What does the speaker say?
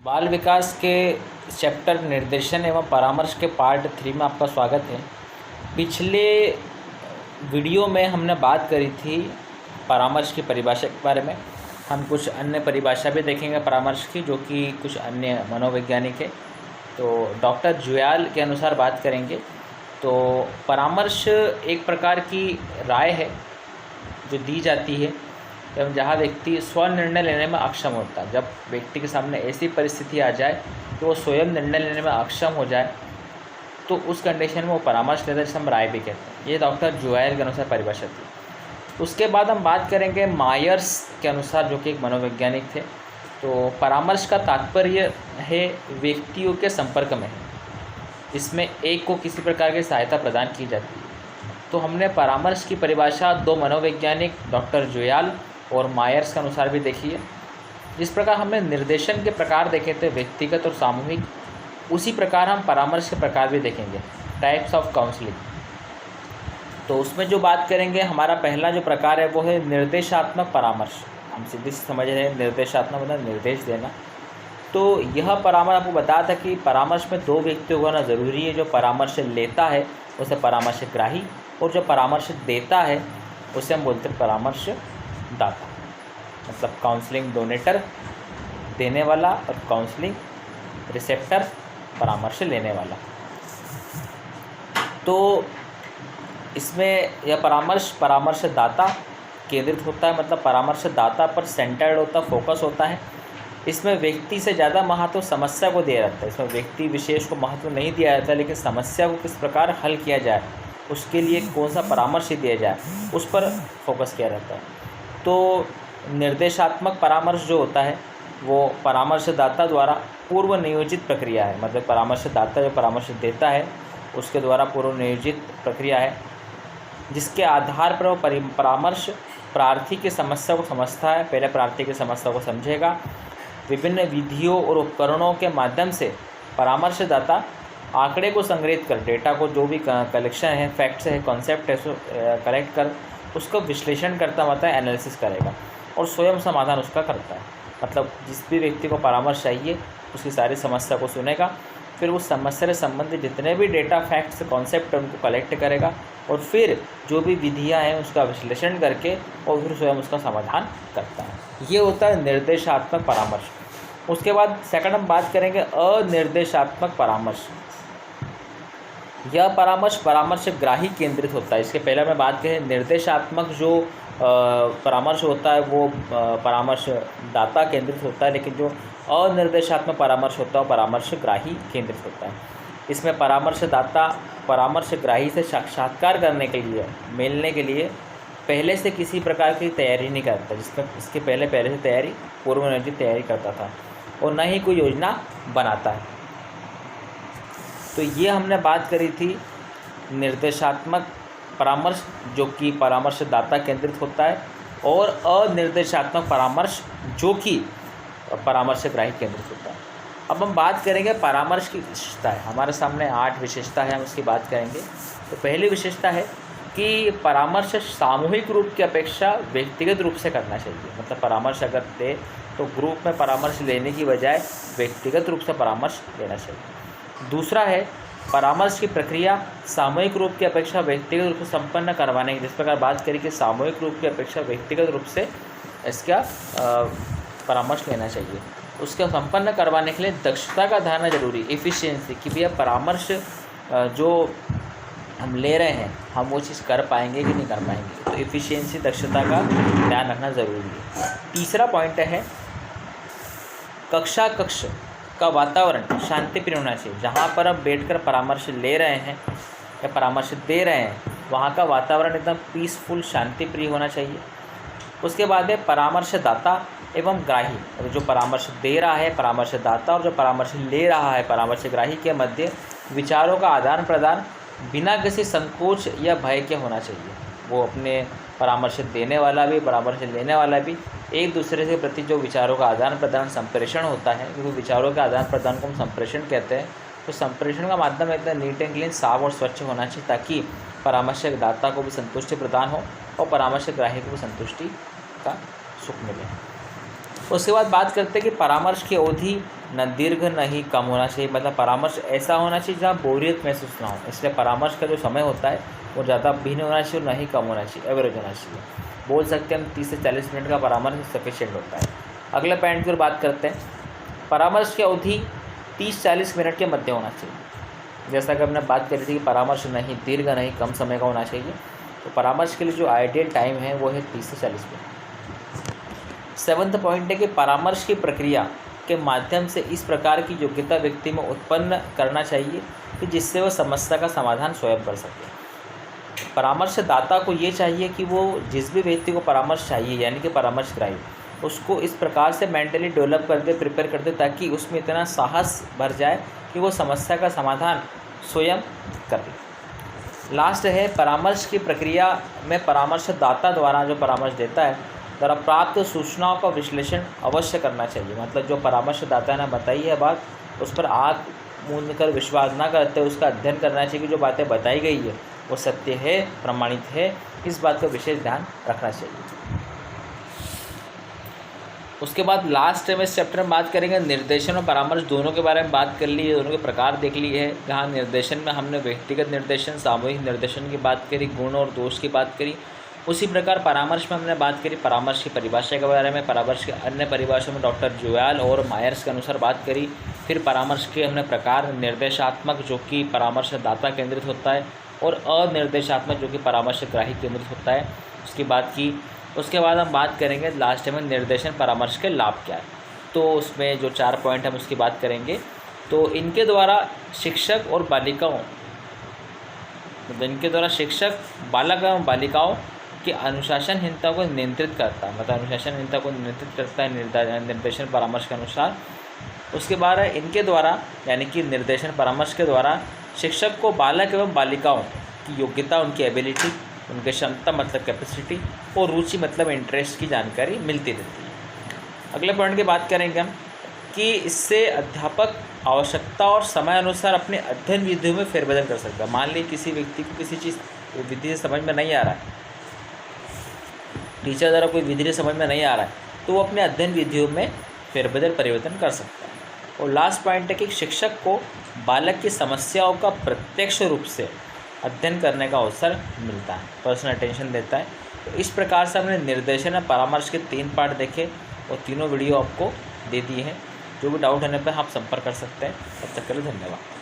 बाल विकास के चैप्टर निर्देशन एवं परामर्श के पार्ट 3 में आपका स्वागत है। पिछले वीडियो में हमने बात करी थी परामर्श की परिभाषा के बारे में। हम कुछ अन्य परिभाषा भी देखेंगे परामर्श की, जो कि कुछ अन्य मनोवैज्ञानिक है। तो डॉक्टर जुयाल के अनुसार बात करेंगे तो परामर्श एक प्रकार की राय है जो दी जाती है एवं जहाँ व्यक्ति स्वनिर्णय लेने में अक्षम होता है। जब व्यक्ति के सामने ऐसी परिस्थिति आ जाए कि वो स्वयं निर्णय लेने में अक्षम हो जाए तो उस कंडीशन में वो परामर्श लेता है, जिसे हम राय भी कहते हैं। ये डॉक्टर जुयाल के अनुसार परिभाषा थी। उसके बाद हम बात करेंगे मायर्स के अनुसार, जो कि एक मनोवैज्ञानिक थे। तो परामर्श का तात्पर्य है व्यक्तियों के संपर्क में है, इसमें एक को किसी प्रकार की सहायता प्रदान की जाती है। तो हमने परामर्श की परिभाषा दो मनोवैज्ञानिक डॉक्टर जुयाल और मायर्स के अनुसार भी देखी है। जिस प्रकार हमने निर्देशन के प्रकार देखे थे व्यक्तिगत और सामूहिक, उसी प्रकार हम परामर्श के प्रकार भी देखेंगे, टाइप्स ऑफ काउंसलिंग। तो उसमें जो बात करेंगे, हमारा पहला जो प्रकार है वो है निर्देशात्मक परामर्श। हम सीधे समझ रहे हैं निर्देशात्मक मतलब निर्देश देना। तो यह परामर्श आपको बताया था कि परामर्श में दो व्यक्ति होना ज़रूरी है। जो परामर्श लेता है उसे परामर्शग्राही, और जो परामर्श देता है उसे हम बोलते हैं परामर्श दाता। मतलब काउंसलिंग डोनेटर देने वाला और काउंसलिंग रिसेप्टर परामर्श लेने वाला। तो इसमें यह परामर्शदाता केंद्रित होता है, मतलब परामर्शदाता पर सेंटर्ड होता, फोकस होता है। इसमें व्यक्ति से ज़्यादा महत्व समस्या को दिया जाता है। इसमें व्यक्ति विशेष को महत्व नहीं दिया जाता, लेकिन समस्या को किस प्रकार हल किया जाए, उसके लिए कौन सा परामर्श दिया जाए, उस पर फोकस किया जाता है। तो निर्देशात्मक परामर्श जो होता है वो परामर्शदाता द्वारा पूर्व नियोजित प्रक्रिया है। मतलब परामर्शदाता जो परामर्श देता है उसके द्वारा पूर्व नियोजित प्रक्रिया है, जिसके आधार पर वो परामर्श प्रार्थी की समस्या को समझता है। पहले प्रार्थी की समस्या को समझेगा। विभिन्न विधियों और उपकरणों के माध्यम से परामर्शदाता आंकड़े को संग्रहित कर, डेटा को जो भी कलेक्शन है, फैक्ट्स है, कॉन्सेप्ट है, कलेक्ट कर उसको विश्लेषण करता होता है, एनालिसिस करेगा और स्वयं समाधान उसका करता है। मतलब जिस भी व्यक्ति को परामर्श चाहिए उसकी सारी समस्या को सुनेगा, फिर उस समस्या से संबंधित जितने भी डेटा, फैक्ट्स, कॉन्सेप्ट है उनको कलेक्ट करेगा और फिर जो भी विधियाँ हैं उसका विश्लेषण करके और फिर स्वयं उसका समाधान करता है। ये होता है निर्देशात्मक परामर्श। उसके बाद सेकंड हम बात करेंगे अनिर्देशात्मक परामर्श। यह परामर्शग्राही केंद्रित होता है। इसके पहले मैं बात करें निर्देशात्मक जो परामर्श होता है वो परामर्शदाता केंद्रित होता है, लेकिन जो अनिर्देशात्मक परामर्श होता है वो परामर्शग्राही केंद्रित होता है। इसमें परामर्शदाता परामर्शग्राही से साक्षात्कार करने के लिए, मिलने के लिए पहले से किसी प्रकार की तैयारी नहीं करता, जिसमें इसके पहले से तैयारी, पूर्व नियोजित तैयारी करता था, और न ही कोई योजना बनाता है। तो ये हमने बात करी थी निर्देशात्मक परामर्श जो कि परामर्शदाता केंद्रित होता है, और अनिर्देशात्मक परामर्श जो कि परामर्शग्राही केंद्रित होता है। अब हम बात करेंगे परामर्श की विशेषताएं। हमारे सामने 8 विशेषता है, हम उसकी बात करेंगे। तो पहली विशेषता है कि परामर्श सामूहिक रूप की अपेक्षा व्यक्तिगत रूप से करना चाहिए। मतलब परामर्श अगर दे तो ग्रुप में परामर्श लेने की बजाय व्यक्तिगत रूप से परामर्श लेना चाहिए। दूसरा है परामर्श की प्रक्रिया सामूहिक रूप की अपेक्षा व्यक्तिगत रूप से संपन्न करवाने की। जिस प्रकार बात करी कि सामूहिक रूप की अपेक्षा व्यक्तिगत रूप से इसका परामर्श लेना चाहिए। उसका संपन्न करवाने के लिए दक्षता का ध्यान जरूरी, एफिशिएंसी, कि भैया परामर्श जो हम ले रहे हैं हम वो चीज़ कर पाएंगे कि नहीं कर पाएंगे। तो एफिशिएंसी, दक्षता का ध्यान रखना ज़रूरी है। तीसरा पॉइंट है कक्ष का वातावरण शांतिप्रिय होना चाहिए। जहाँ पर हम बैठकर परामर्श ले रहे हैं या परामर्श दे रहे हैं वहाँ का वातावरण एकदम पीसफुल, शांतिप्रिय होना चाहिए। उसके बाद है परामर्शदाता एवं ग्राही। जो परामर्श दे रहा है परामर्शदाता और जो परामर्श ले रहा है परामर्शग्राही के मध्य विचारों का आदान प्रदान बिना किसी संकोच या भय के होना चाहिए। वो अपने परामर्श देने वाला भी, परामर्श लेने वाला भी एक दूसरे के प्रति जो विचारों का आदान प्रदान, संप्रेषण होता है, क्योंकि विचारों के आदान प्रदान को हम संप्रेषण कहते हैं। तो संप्रेषण का माध्यम एकदम नीट एंड क्लीन, साफ और स्वच्छ होना चाहिए, ताकि परामर्शदाता को भी संतुष्टि प्रदान हो और परामर्शग्राही को भी संतुष्टि का सुख मिले। उसके बाद बात करते हैं कि परामर्श की अवधि न दीर्घ न ही कम होना चाहिए, मतलब परामर्श ऐसा होना चाहिए जहाँ बोरियत महसूस ना हो। इसलिए परामर्श का जो समय होता है वो ज़्यादा भी नहीं होना चाहिए और न ही कम होना चाहिए, एवरेज होना चाहिए। बोल सकते हैं हम 30 से 40 मिनट का परामर्श सफिशिएंट होता है। अगले पॉइंट की ओर बात करते हैं, परामर्श की अवधि 30-40 मिनट के मध्य होना चाहिए। जैसा कि हमने बात करी थी कि परामर्श नहीं दीर्घ नहीं कम समय का होना चाहिए, तो परामर्श के लिए जो आइडियल टाइम है वो है 30 से 40 मिनट। 7वां पॉइंट है कि परामर्श की प्रक्रिया के माध्यम से इस प्रकार की योग्यता व्यक्ति में उत्पन्न करना चाहिए कि जिससे वह समस्या का समाधान स्वयं कर सके। परामर्शदाता को ये चाहिए कि वो जिस भी व्यक्ति को परामर्श चाहिए यानी कि परामर्श कराए, उसको इस प्रकार से मेंटली डेवलप कर दे, प्रिपेयर कर दे, ताकि उसमें इतना साहस भर जाए कि वो समस्या का समाधान स्वयं कर ले। लास्ट है, परामर्श की प्रक्रिया में परामर्शदाता द्वारा जो परामर्श देता है द्वारा प्राप्त सूचनाओं का विश्लेषण अवश्य करना चाहिए। मतलब जो परामर्शदाता ने बताई है बात, उस पर आँख मूंद कर विश्वास ना करते, उसका अध्ययन करना चाहिए कि जो बातें बताई गई है वो सत्य है, प्रमाणित है, इस बात का विशेष ध्यान रखना चाहिए। उसके बाद लास्ट में इस चैप्टर में बात करेंगे निर्देशन और परामर्श दोनों के बारे में बात कर ली है, दोनों के प्रकार देख लिए हैं। जहाँ निर्देशन में हमने व्यक्तिगत निर्देशन, सामूहिक निर्देशन की बात करी, गुण और दोष की बात करी। उसी प्रकार परामर्श में हमने बात करी परामर्श की परिभाषा के बारे में, परामर्श के अन्य परिभाषा में डॉक्टर जोयाल और मायर्स के अनुसार बात करी। फिर परामर्श के हमने प्रकार, निर्देशात्मक जो कि परामर्शदाता केंद्रित होता है और अनिर्देशात्मक जो कि परामर्शग्राही केंद्रित होता है, उसकी बात की। उसके बाद हम बात करेंगे लास्ट में निर्देशन परामर्श के लाभ क्या है, तो उसमें जो 4 पॉइंट हम उसकी बात करेंगे। तो इनके द्वारा शिक्षक और बालिकाओं, इनके द्वारा शिक्षक बालक एवं बालिकाओं की अनुशासनहीनता को नियंत्रित करता है, मतलब अनुशासनहीनता को नियंत्रित करता है निर्देशन परामर्श के अनुसार। उसके बाद इनके द्वारा यानी कि निर्देशन परामर्श के द्वारा शिक्षक को बालक एवं बालिकाओं की योग्यता, उनकी एबिलिटी, उनके क्षमता मतलब कैपेसिटी और रुचि मतलब इंटरेस्ट की जानकारी मिलती रहती है। अगले पॉइंट की बात करेंगे हम कि इससे अध्यापक आवश्यकता और समय अनुसार अपने अध्ययन विधियों में फेरबदल कर सकता है। मान लीजिए किसी व्यक्ति को किसी चीज़ विधि से समझ में नहीं आ रहा है, टीचर द्वारा कोई विधि समझ में नहीं आ रहा है, तो वो अपने अध्ययन विधियों में फेरबदल परिवर्तन कर सकता है। और लास्ट पॉइंट है कि शिक्षक को बालक की समस्याओं का प्रत्यक्ष रूप से अध्ययन करने का अवसर मिलता है, पर्सनल अटेंशन देता है। तो इस प्रकार से हमने निर्देशन और परामर्श के 3 पार्ट देखे और तीनों वीडियो आपको दे दिए हैं। जो भी डाउट होने पर आप संपर्क कर सकते हैं। तब तक के लिए धन्यवाद।